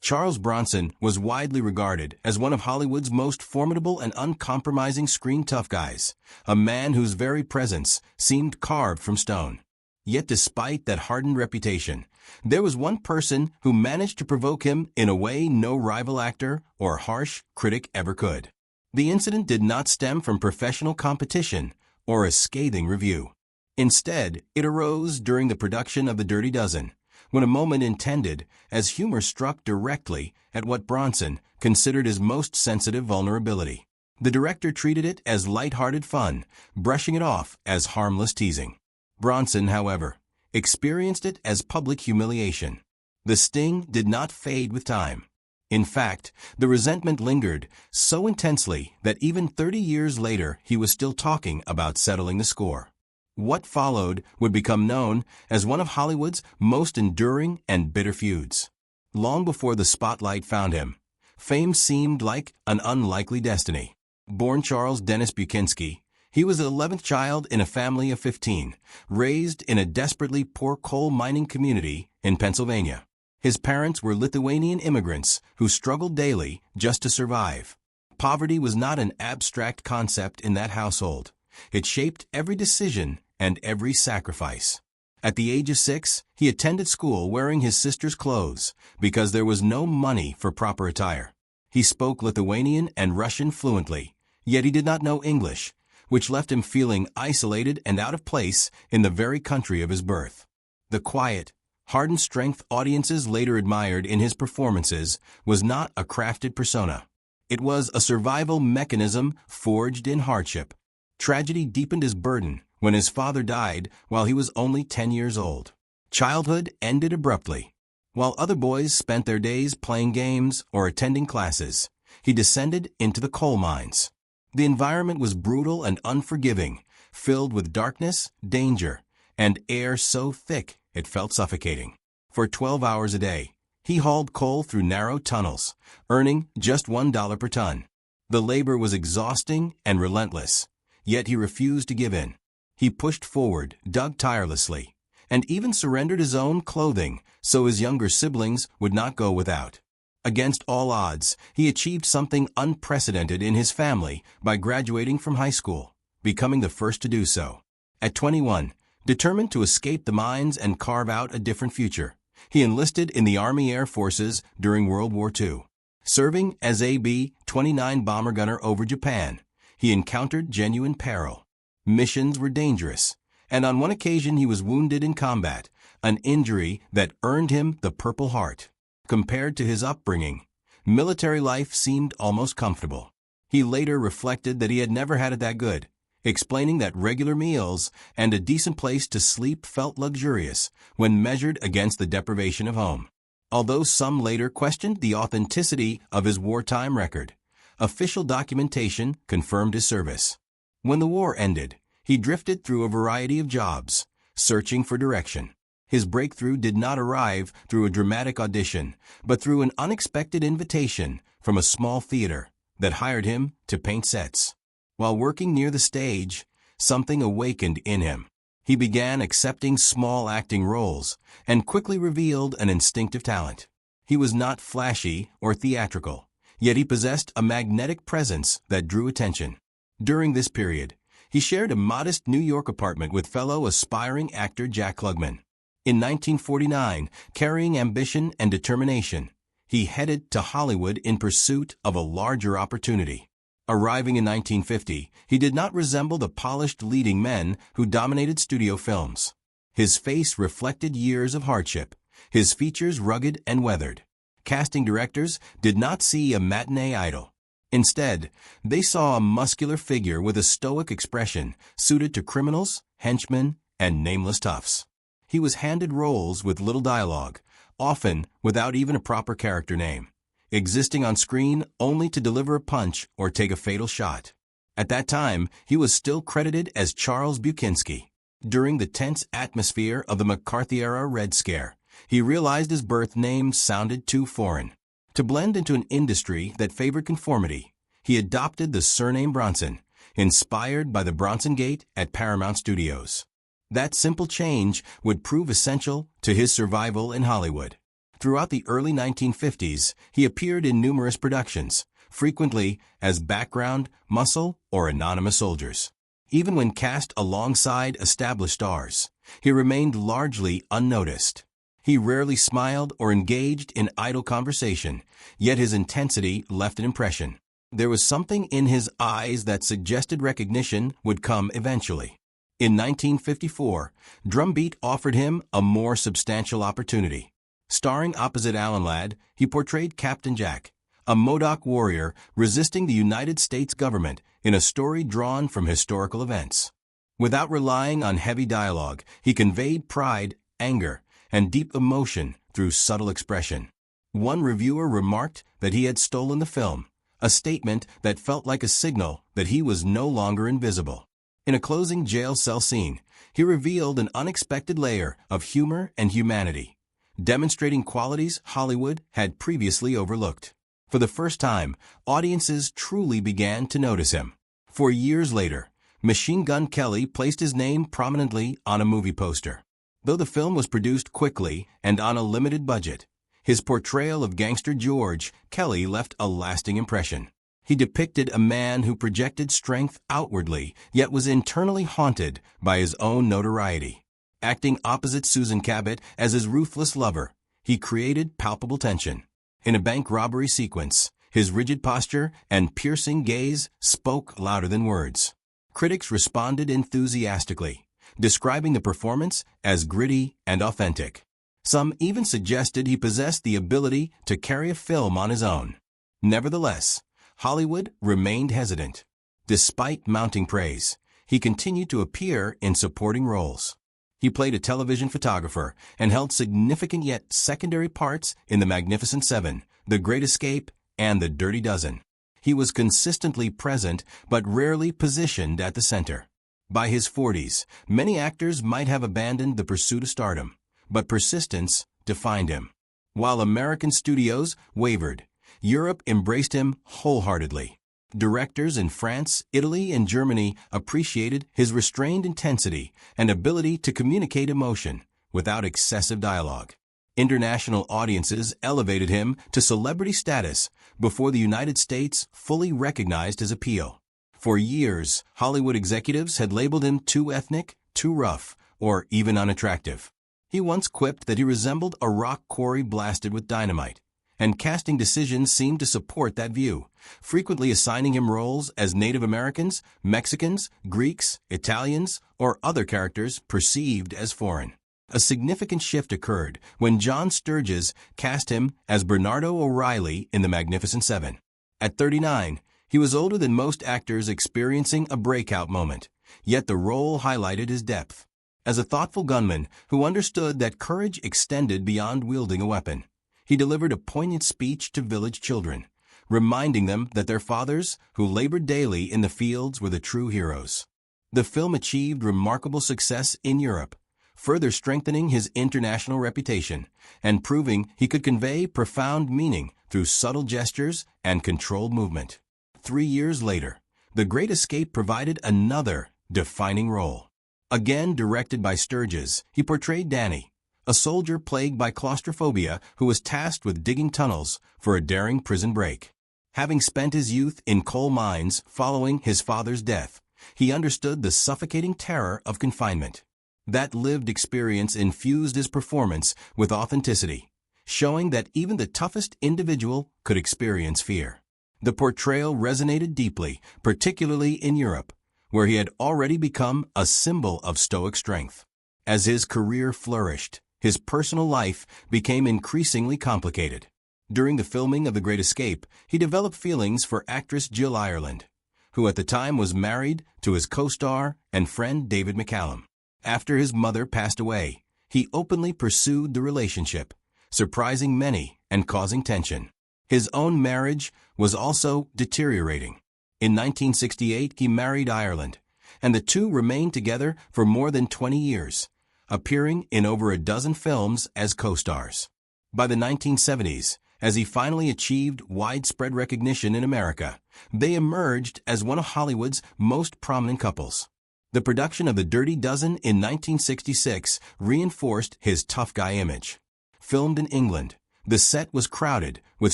Charles Bronson was widely regarded as one of Hollywood's most formidable and uncompromising screen tough guys, a man whose very presence seemed carved from stone. Yet despite that hardened reputation, there was one person who managed to provoke him in a way no rival actor or harsh critic ever could. The incident did not stem from professional competition or a scathing review. Instead, it arose during the production of The Dirty Dozen, when a moment intended as humor struck directly at what Bronson considered his most sensitive vulnerability. The director treated it as light-hearted fun, brushing it off as harmless teasing. Bronson, however, experienced it as public humiliation. The sting did not fade with time. In fact, the resentment lingered so intensely that even 30 years later he was still talking about settling the score. What followed would become known as one of Hollywood's most enduring and bitter feuds. Long before the spotlight found him, fame seemed like an unlikely destiny. Born Charles Dennis Bukinski, he was the 11th child in a family of 15, raised in a desperately poor coal mining community in Pennsylvania. His parents were Lithuanian immigrants who struggled daily just to survive. Poverty was not an abstract concept in that household. It shaped every decision and every sacrifice. At the age of 6, he attended school wearing his sister's clothes because there was no money for proper attire. He spoke Lithuanian and Russian fluently, yet he did not know English, which left him feeling isolated and out of place in the very country of his birth. The quiet, hardened strength audiences later admired in his performances was not a crafted persona. It was a survival mechanism forged in hardship. Tragedy deepened his burden when his father died while he was only 10 years old. Childhood ended abruptly. While other boys spent their days playing games or attending classes, he descended into the coal mines. The environment was brutal and unforgiving, filled with darkness, danger, and air so thick it felt suffocating. For 12 hours a day, he hauled coal through narrow tunnels, earning just $1 per ton. The labor was exhausting and relentless, yet he refused to give in. He pushed forward, dug tirelessly, and even surrendered his own clothing so his younger siblings would not go without. Against all odds, he achieved something unprecedented in his family by graduating from high school, becoming the first to do so. At 21, determined to escape the mines and carve out a different future, he enlisted in the Army Air Forces during World War II. Serving as a B-29 bomber gunner over Japan, he encountered genuine peril. Missions were dangerous, and on one occasion he was wounded in combat, an injury that earned him the Purple Heart. Compared to his upbringing, military life seemed almost comfortable. He later reflected that he had never had it that good, explaining that regular meals and a decent place to sleep felt luxurious when measured against the deprivation of home. Although some later questioned the authenticity of his wartime record, official documentation confirmed his service. When the war ended, he drifted through a variety of jobs, searching for direction. His breakthrough did not arrive through a dramatic audition, but through an unexpected invitation from a small theater that hired him to paint sets. While working near the stage, something awakened in him. He began accepting small acting roles and quickly revealed an instinctive talent. He was not flashy or theatrical, yet he possessed a magnetic presence that drew attention. During this period, he shared a modest New York apartment with fellow aspiring actor Jack Klugman. In 1949, carrying ambition and determination, he headed to Hollywood in pursuit of a larger opportunity. Arriving in 1950, he did not resemble the polished leading men who dominated studio films. His face reflected years of hardship, his features rugged and weathered. Casting directors did not see a matinee idol. Instead, they saw a muscular figure with a stoic expression suited to criminals, henchmen, and nameless toughs. He was handed roles with little dialogue, often without even a proper character name, existing on screen only to deliver a punch or take a fatal shot. At that time, he was still credited as Charles Bukinski. During the tense atmosphere of the McCarthy-era Red Scare, he realized his birth name sounded too foreign. To blend into an industry that favored conformity, he adopted the surname Bronson, inspired by the Bronson Gate at Paramount Studios. That simple change would prove essential to his survival in Hollywood. Throughout the early 1950s, he appeared in numerous productions, frequently as background, muscle, or anonymous soldiers. Even when cast alongside established stars, he remained largely unnoticed. He rarely smiled or engaged in idle conversation, yet his intensity left an impression. There was something in his eyes that suggested recognition would come eventually. In 1954, Drumbeat offered him a more substantial opportunity. Starring opposite Alan Ladd, he portrayed Captain Jack, a Modoc warrior resisting the United States government in a story drawn from historical events. Without relying on heavy dialogue, he conveyed pride, anger, and deep emotion through subtle expression. One reviewer remarked that he had stolen the film, a statement that felt like a signal that he was no longer invisible. In a closing jail cell scene, he revealed an unexpected layer of humor and humanity, demonstrating qualities Hollywood had previously overlooked. For the first time, audiences truly began to notice him. For years later, Machine Gun Kelly placed his name prominently on a movie poster. Though the film was produced quickly and on a limited budget, his portrayal of Gangster George Kelly left a lasting impression. He depicted a man who projected strength outwardly, yet was internally haunted by his own notoriety. Acting opposite Susan Cabot as his ruthless lover, he created palpable tension. In a bank robbery sequence, his rigid posture and piercing gaze spoke louder than words. Critics responded enthusiastically, describing the performance as gritty and authentic. Some even suggested he possessed the ability to carry a film on his own. Nevertheless, Hollywood remained hesitant. Despite mounting praise, he continued to appear in supporting roles. He played a television photographer and held significant yet secondary parts in The Magnificent Seven, The Great Escape, and The Dirty Dozen. He was consistently present but rarely positioned at the center. By his 40s, many actors might have abandoned the pursuit of stardom, but persistence defined him. While American studios wavered, Europe embraced him wholeheartedly. Directors in France, Italy, and Germany appreciated his restrained intensity and ability to communicate emotion without excessive dialogue. International audiences elevated him to celebrity status before the United States fully recognized his appeal. For years, Hollywood executives had labeled him too ethnic, too rough, or even unattractive. He once quipped that he resembled a rock quarry blasted with dynamite, and casting decisions seemed to support that view, frequently assigning him roles as Native Americans, Mexicans, Greeks, Italians, or other characters perceived as foreign. A significant shift occurred when John Sturges cast him as Bernardo O'Reilly in The Magnificent Seven. At 39, he was older than most actors experiencing a breakout moment, yet the role highlighted his depth. As a thoughtful gunman who understood that courage extended beyond wielding a weapon, he delivered a poignant speech to village children, reminding them that their fathers, who labored daily in the fields, were the true heroes. The film achieved remarkable success in Europe, further strengthening his international reputation and proving he could convey profound meaning through subtle gestures and controlled movement. 3 years later, The Great Escape provided another defining role. Again directed by Sturges, he portrayed Danny, a soldier plagued by claustrophobia who was tasked with digging tunnels for a daring prison break. Having spent his youth in coal mines following his father's death, he understood the suffocating terror of confinement. That lived experience infused his performance with authenticity, showing that even the toughest individual could experience fear. The portrayal resonated deeply, particularly in Europe, where he had already become a symbol of stoic strength. As his career flourished, his personal life became increasingly complicated. During the filming of The Great Escape, he developed feelings for actress Jill Ireland, who at the time was married to his co-star and friend David McCallum. After his mother passed away, he openly pursued the relationship, surprising many and causing tension. His own marriage was also deteriorating. In 1968, he married Ireland, and the two remained together for more than 20 years, appearing in over a dozen films as co-stars. By the 1970s, as he finally achieved widespread recognition in America, they emerged as one of Hollywood's most prominent couples. The production of The Dirty Dozen in 1966 reinforced his tough guy image. Filmed in England, The set was crowded with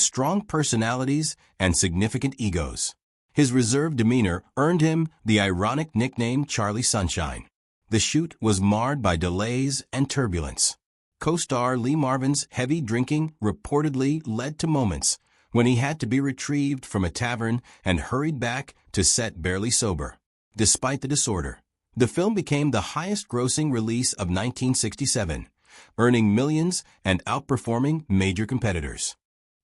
strong personalities and significant egos. His reserved demeanor earned him the ironic nickname Charlie Sunshine. The shoot was marred by delays and turbulence. Co-star Lee Marvin's heavy drinking reportedly led to moments when he had to be retrieved from a tavern and hurried back to set barely sober. Despite the disorder, the film became the highest-grossing release of 1967, earning millions and outperforming major competitors.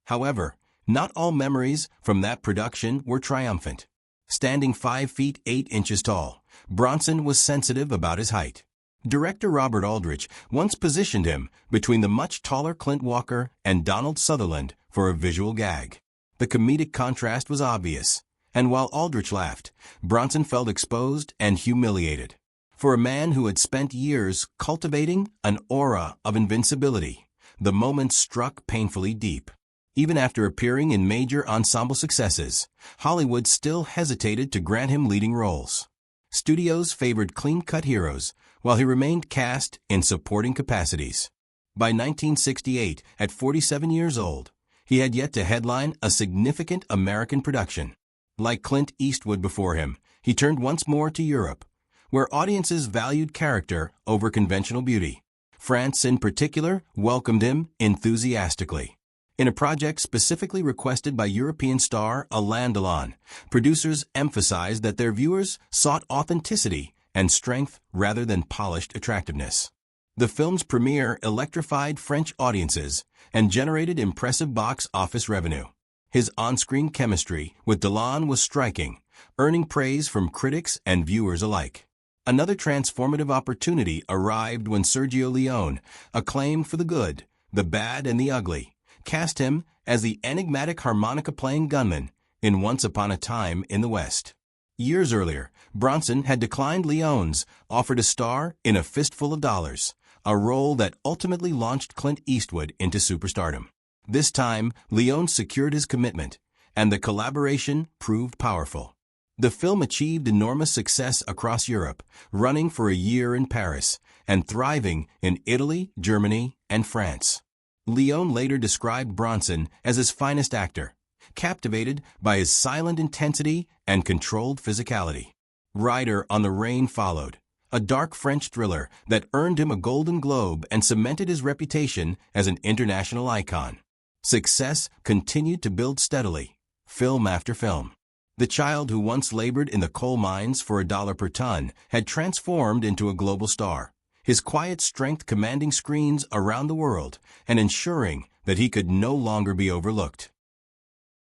However, not all memories from that production were triumphant. Standing 5 feet 8 inches tall, Bronson was sensitive about his height. Director Robert Aldrich once positioned him between the much taller Clint Walker and Donald Sutherland for a visual gag. The comedic contrast was obvious, and while Aldrich laughed, Bronson felt exposed and humiliated. For a man who had spent years cultivating an aura of invincibility, the moment struck painfully deep. Even after appearing in major ensemble successes, Hollywood still hesitated to grant him leading roles. Studios favored clean-cut heroes, while he remained cast in supporting capacities. By 1968, at 47 years old, he had yet to headline a significant American production. Like Clint Eastwood before him, he turned once more to Europe, where audiences valued character over conventional beauty. France, in particular, welcomed him enthusiastically. In a project specifically requested by European star Alain Delon, producers emphasized that their viewers sought authenticity and strength rather than polished attractiveness. The film's premiere electrified French audiences and generated impressive box office revenue. His on-screen chemistry with Delon was striking, earning praise from critics and viewers alike. Another transformative opportunity arrived when Sergio Leone, acclaimed for The Good, The Bad, and The Ugly, cast him as the enigmatic harmonica-playing gunman in Once Upon a Time in the West. Years earlier, Bronson had declined Leone's offer to star in A Fistful of Dollars, a role that ultimately launched Clint Eastwood into superstardom. This time, Leone secured his commitment, and the collaboration proved powerful. The film achieved enormous success across Europe, running for a year in Paris and thriving in Italy, Germany, and France. Leone later described Bronson as his finest actor, captivated by his silent intensity and controlled physicality. Rider on the Rain followed, a dark French thriller that earned him a Golden Globe and cemented his reputation as an international icon. Success continued to build steadily, film after film. The child who once labored in the coal mines for $1 per ton had transformed into a global star, his quiet strength commanding screens around the world and ensuring that he could no longer be overlooked.